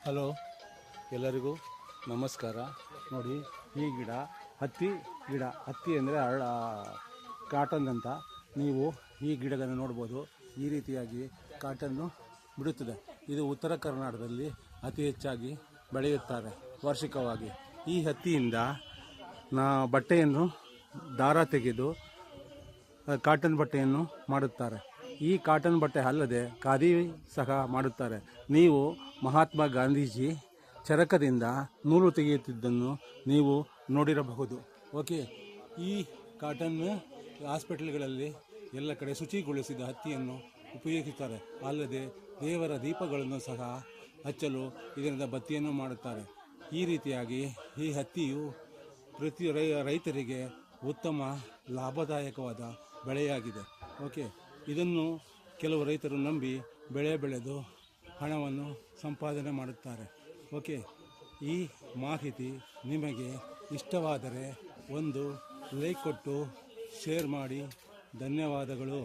Hello, ಎಲ್ಲರಿಗೂ ನಮಸ್ಕಾರ. ನೋಡಿ, ಈ ಗಿಡ ಹತ್ತಿ ಗಿಡ. ಹತ್ತಿ ಅಂದರೆ ಕಾಟನ್ ಅಂತ. ನೀವು ಈ ಗಿಡಗಳನ್ನು ನೋಡ್ಬೋದು. ಈ ರೀತಿಯಾಗಿ ಕಾಟನ್ನು ಬಿಡುತ್ತದೆ. ಇದು ಉತ್ತರ ಕರ್ನಾಟಕದಲ್ಲಿ ಅತಿ ಹೆಚ್ಚಾಗಿ ಬೆಳೆಯುತ್ತಾರೆ ವಾರ್ಷಿಕವಾಗಿ. ಈ ಹತ್ತಿಯಿಂದ ಬಟ್ಟೆಯನ್ನು ದಾರ ತೆಗೆದು ಕಾಟನ್ ಬಟ್ಟೆಯನ್ನು ಮಾಡುತ್ತಾರೆ. ಈ ಕಾಟನ್ ಬಟ್ಟೆ ಅಲ್ಲದೆ ಖಾದಿ ಸಹ ಮಾಡುತ್ತಾರೆ. ನೀವು ಮಹಾತ್ಮ ಗಾಂಧೀಜಿ ಚರಕದಿಂದ ನೂಲು ತೆಗೆಯುತ್ತಿದ್ದನ್ನು ನೀವು ನೋಡಿರಬಹುದು. ಓಕೆ, ಈ ಕಾಟನ್ ಹಾಸ್ಪಿಟಲ್ಗಳಲ್ಲಿ ಎಲ್ಲ ಕಡೆ ಶುಚಿಗೊಳಿಸಿದ ಹತ್ತಿಯನ್ನು ಉಪಯೋಗಿಸುತ್ತಾರೆ. ಅಲ್ಲದೆ ದೇವರ ದೀಪಗಳನ್ನು ಸಹ ಹಚ್ಚಲು ಇದರಿಂದ ಬತ್ತಿಯನ್ನು ಮಾಡುತ್ತಾರೆ. ಈ ರೀತಿಯಾಗಿ ಈ ಹತ್ತಿಯು ಪ್ರತಿ ರೈತರಿಗೆ ಉತ್ತಮ ಲಾಭದಾಯಕವಾದ ಬೆಳೆಯಾಗಿದೆ. ಓಕೆ, ಇದನ್ನು ಕೆಲವು ರೈತರು ನಂಬಿ ಬೆಳೆದು ಹಣವನ್ನು ಸಂಪಾದನೆ ಮಾಡುತ್ತಾರೆ. ಓಕೆ, ಈ ಮಾಹಿತಿ ನಿಮಗೆ ಇಷ್ಟವಾದರೆ ಒಂದು ಲೈಕ್ ಕೊಟ್ಟು ಶೇರ್ ಮಾಡಿ. ಧನ್ಯವಾದಗಳು.